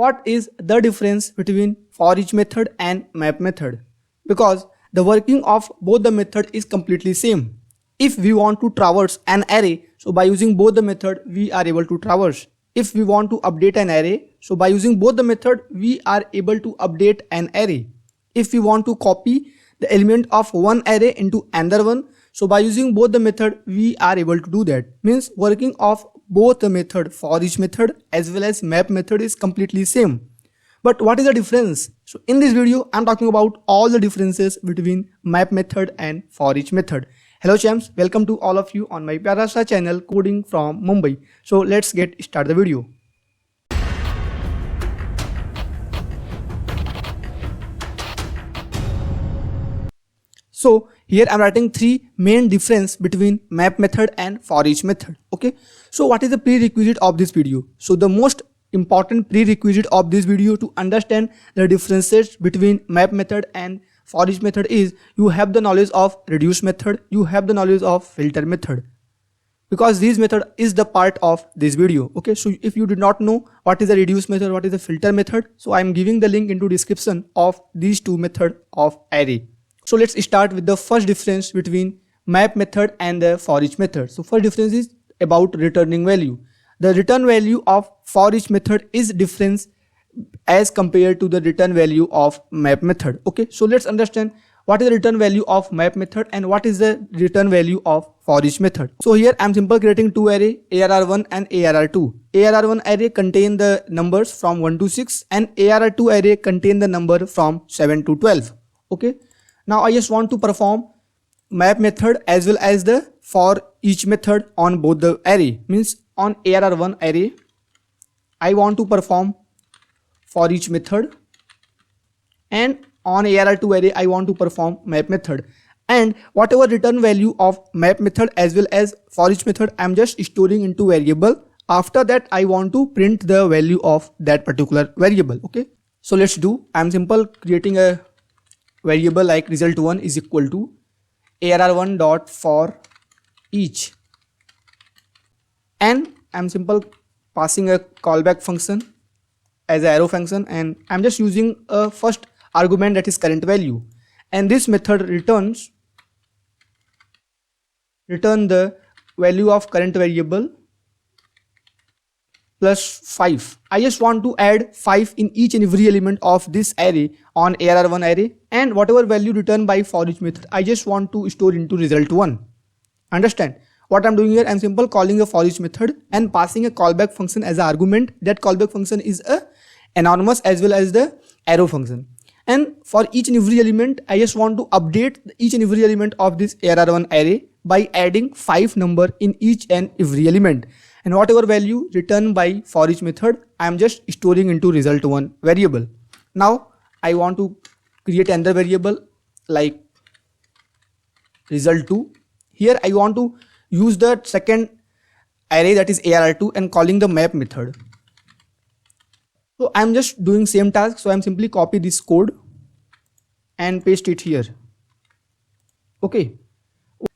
what is the difference between for each method and map method? Because the working of both the method is completely same. If we want to traverse an array, so by using both the method we are able to traverse. If we want to update an array, so by using both the method we are able to update an array. If we want to copy the element of one array into another one, so by using both the method we are able to do that. Means working of both the method, for each method as well as map method, is completely same. But what is the difference? So in this video I'm talking about all the differences between map method and for each method. Hello champs, welcome to all of you on my Pyara Sa channel Coding from Mumbai. So let's get start the video. So here I'm writing three main difference between map method and for each method. Okay. So what is the prerequisite of this video? So the most important prerequisite of this video to understand the differences between map method and for each method is you have the knowledge of reduce method, you have the knowledge of filter method. Because this method is the part of this video. Okay. So if you did not know what is the reduce method, what is the filter method, so I am giving the link into description of these two methods of array. So let's start with the first difference between map method and the for each method. So first difference is about returning value. The return value of for each method is different as compared to the return value of map method. Okay, so let's understand what is the return value of map method and what is the return value of for each method. So here I'm simply creating two array, ARR1 and ARR2. ARR1 array contain the numbers from 1 to 6 and ARR2 array contain the number from 7 to 12. Okay. Now I just want to perform map method as well as the for each method on both the array. Means on ARR1 array, I want to perform for each method, and on ARR2 array, I want to perform map method. And whatever return value of map method as well as for each method, I am just storing into variable. After that, I want to print the value of that particular variable. Okay. So let's do. I am simple creating a variable like result1 is equal to ARR1 dot for each, and I'm simple passing a callback function as an arrow function, and I'm just using a first argument that is current value, and this method return the value of current variable plus 5. I just want to add 5 in each and every element of this array on ARR1 array, and whatever value returned by for each method I just want to store into result1. Understand what I'm doing here? I'm simple calling a for each method and passing a callback function as an argument. That callback function is a anonymous as well as the arrow function, and for each and every element I just want to update each and every element of this ARR1 array by adding 5 number in each and every element, and whatever value returned by for each method I am just storing into result1 variable. Now I want to create another variable like result2. Here I want to use the second array that is ARR2 and calling the map method. So I am just doing same task, so I am simply copy this code and paste it here. Okay,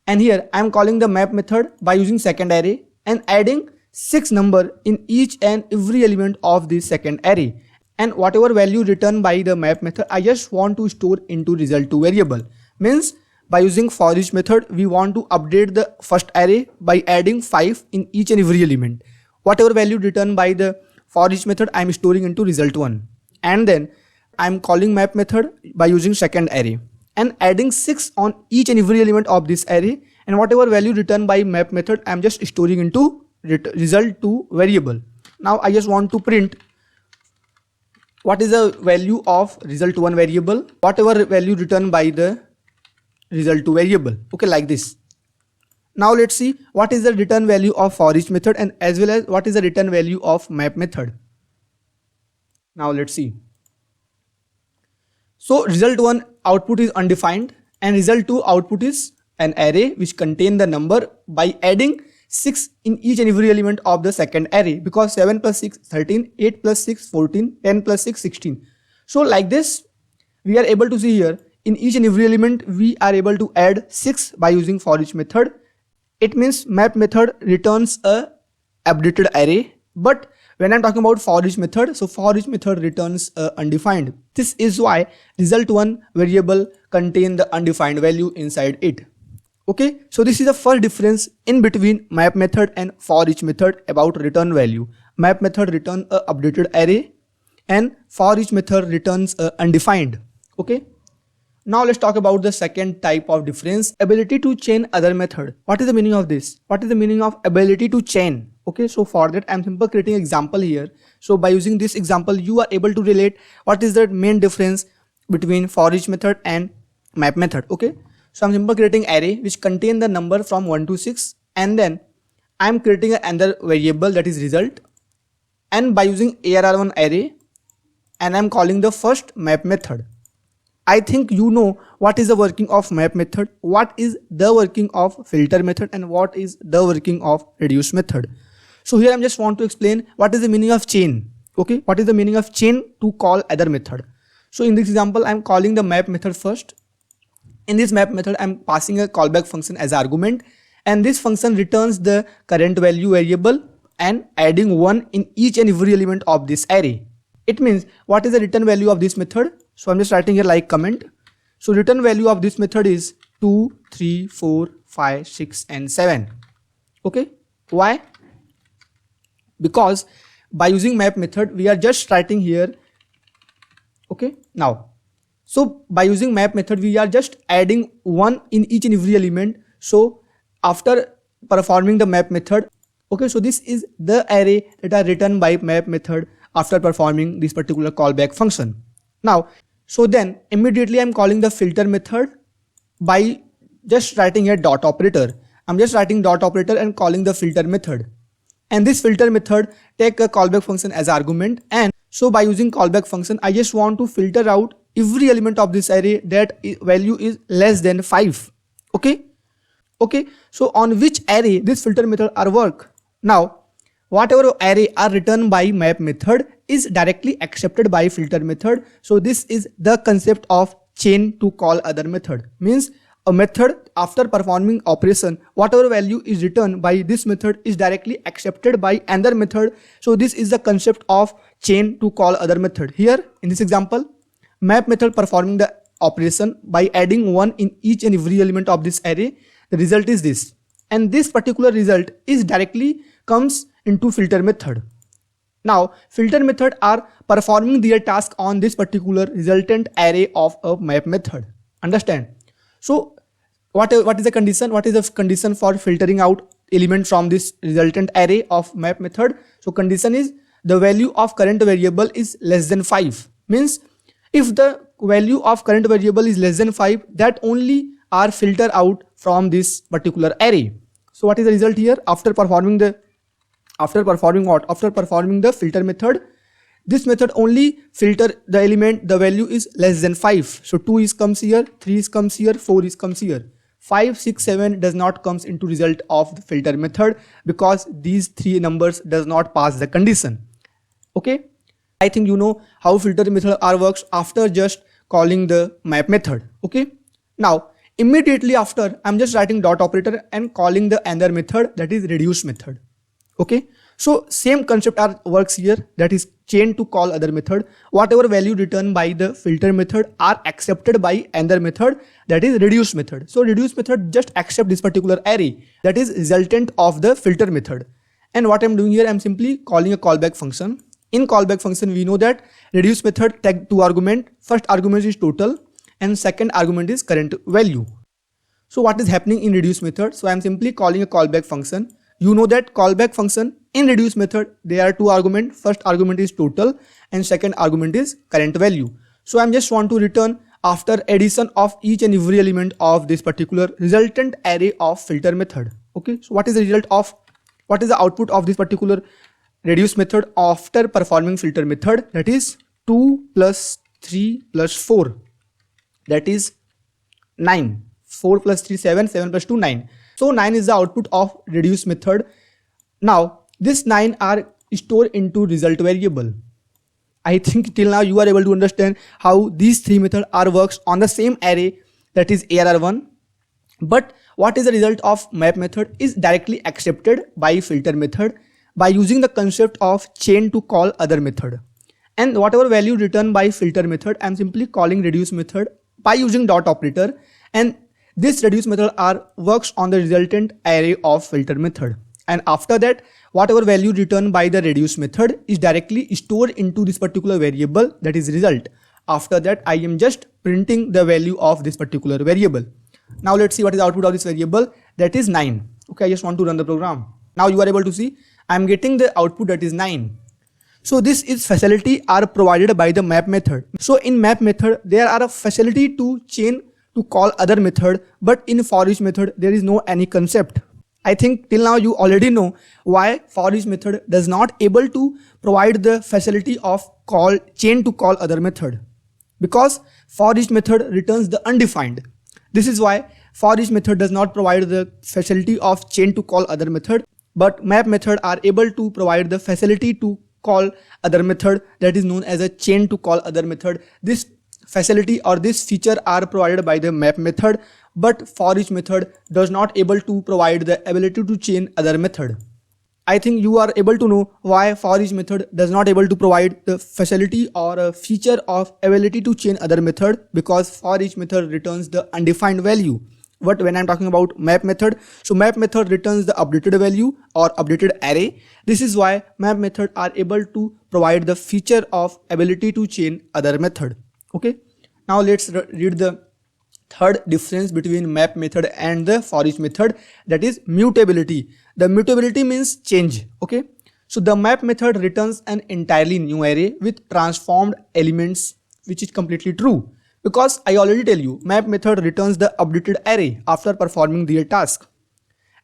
and here I am calling the map method by using second array and adding 6 number in each and every element of this second array, and whatever value returned by the map method I just want to store into result2 variable. Means by using for each method we want to update the first array by adding 5 in each and every element. Whatever value returned by the for each method I am storing into result1, and then I am calling map method by using second array and adding 6 on each and every element of this array, and whatever value returned by map method I am just storing into result2 variable. Now I just want to print what is the value of result1 variable, whatever value returned by the result2 variable. Okay, like this. Now let's see what is the return value of for each method and as well as what is the return value of map method. Now let's see. So result1 output is undefined and result2 output is an array which contain the number by adding 6 in each and every element of the second array, because 7 plus 6 13, 8 plus 6 14, 10 plus 6 16. So like this we are able to see here in each and every element we are able to add 6 by using for each method. It means map method returns a updated array, but When I'm talking about for each method, so for each method returns undefined. This is why result1 variable contain the undefined value inside it. Okay, so this is the first difference in between map method and for each method about return value. Map method return a updated array and for each method returns undefined. Okay. Now let's talk about the second type of difference, ability to chain other method. What is the meaning of this? What is the meaning of ability to chain? Okay, so for that I'm simply creating an example here. So by using this example, you are able to relate what is the main difference between for each method and map method. Okay, so I'm simply creating array which contain the number from 1 to 6, and then I'm creating another variable that is result, and by using ARR1 array, and I'm calling the first map method. I think you know what is the working of map method, what is the working of filter method, and what is the working of reduce method. So here I just want to explain what is the meaning of chain. Okay, what is the meaning of chain to call other method. So in this example, I'm calling the map method first. In this map method, I'm passing a callback function as argument, and this function returns the current value variable and adding 1 in each and every element of this array. It means what is the return value of this method? So I'm just writing here like comment. So return value of this method is 2, 3, 4, 5, 6 and 7. Okay. Why? Because by using map method, we are just writing here. Okay. Now, so by using map method, we are just adding 1 in each and every element. So after performing the map method, okay, so this is the array that are written by map method after performing this particular callback function. Now, so then immediately I'm calling the filter method by just writing a dot operator. I'm just writing dot operator and calling the filter method. And this filter method take a callback function as argument. And so by using callback function, I just want to filter out every element of this array that value is less than 5. Okay. Okay. So on which array this filter method are work? Now, whatever array are written by map method is directly accepted by filter method. So this is the concept of chain to call other method. Means a method after performing operation, whatever value is returned by this method is directly accepted by another method. So this is the concept of chain to call other method. Here in this example, map method performing the operation by adding 1 in each and every element of this array. The result is this, and this particular result is directly comes into filter method. Now filter method are performing their task on this particular resultant array of a map method. Understand? So what is the condition? What is the condition for filtering out element from this resultant array of map method? So condition is the value of current variable is less than 5. Means if the value of current variable is less than 5, that only are filter out from this particular array. So what is the result here? After performing the filter method, this method only filter the element the value is less than 5. So 2 is comes here, 3 is comes here, 4 is comes here. 5, 6, 7 does not comes into result of the filter method because these 3 numbers does not pass the condition. Okay, I think you know how filter method R works after just calling the map method. Okay, now immediately after I'm just writing dot operator and calling the another method, that is reduce method. Okay, so same concept works here, that is chain to call other method. Whatever value returned by the filter method are accepted by another method, that is reduce method. So reduce method just accept this particular array that is resultant of the filter method. And what I'm doing here, I'm simply calling a callback function. In callback function, we know that reduce method take 2 arguments. First argument is total and second argument is current value. So what is happening in reduce method? So I'm simply calling a callback function. You know that callback function in reduce method, there are 2 arguments. First argument is total and second argument is current value. So I'm just want to return after addition of each and every element of this particular resultant array of filter method. Okay, so what is the output of this particular reduce method after performing filter method? That is 2 plus 3 plus 4, that is 9. 4 plus 3 7, 7 plus 2 9. So 9 is the output of reduce method. Now this 9 are stored into result variable. I think till now you are able to understand how these 3 methods are works on the same array, that is ARR1. But what is the result of map method is directly accepted by filter method. by using the concept of chain to call other method. And whatever value returned by filter method, I'm simply calling reduce method by using dot operator, and this reduce method works on the resultant array of filter method. And after that, whatever value returned by the reduce method is directly stored into this particular variable, that is result. After that, I am just printing the value of this particular variable. Now let's see what is the output of this variable, that is 9. Okay, I just want to run the program. Now you are able to see I am getting the output, that is 9. So this is facility are provided by the map method. So in map method, there are a facility to chain to call other method, but in for each method, there is no any concept. I think till now you already know why for each method does not able to provide the facility of call chain to call other method, because for each method returns the undefined. This is why for each method does not provide the facility of chain to call other method, but map method are able to provide the facility to call other method, that is known as a chain to call other method. This facility or this feature are provided by the map method, but for each method does not able to provide the ability to chain other method. I think you are able to know why for each method does not able to provide the facility or a feature of ability to chain other method, because for each method returns the undefined value. But when I'm talking about map method, so map method returns the updated value or updated array. This is why map method are able to provide the feature of ability to chain other method. Okay, now let's read the third difference between map method and the for each method, that is mutability. The mutability means change. Okay, so the map method returns an entirely new array with transformed elements, which is completely true, because I already tell you map method returns the updated array after performing their task,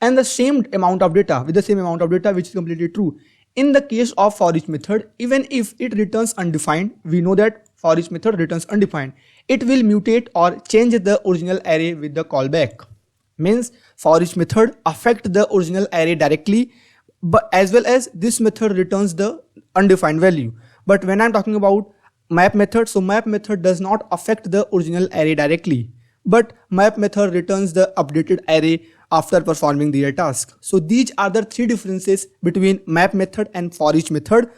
and the same amount of data with the same amount of data, which is completely true. In the case of for each method, even if it returns undefined, we know that for each method returns undefined, it will mutate or change the original array with the callback. Means for each method affect the original array directly, but as well as this method returns the undefined value. But when I'm talking about map method, so map method does not affect the original array directly, but map method returns the updated array after performing their task. So these are the three differences between map method and for each method.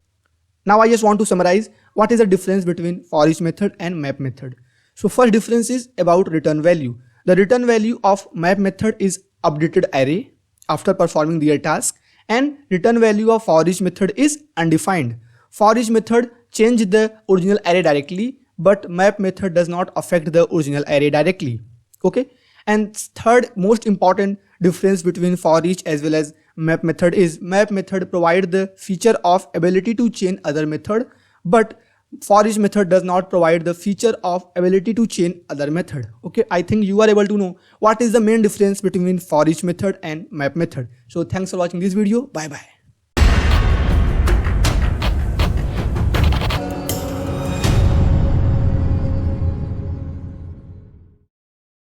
Now I just want to summarize what is the difference between for each method and map method. So first difference is about return value. The return value of map method is updated array after performing their task, and return value of for each method is undefined. For each method change the original array directly, but map method does not affect the original array directly. Okay, and third most important difference between for each as well as map method is map method provide the feature of ability to chain other method, but for each method does not provide the feature of ability to chain other method. Okay, I think you are able to know what is the main difference between for each method and map method. So thanks for watching this video. Bye bye.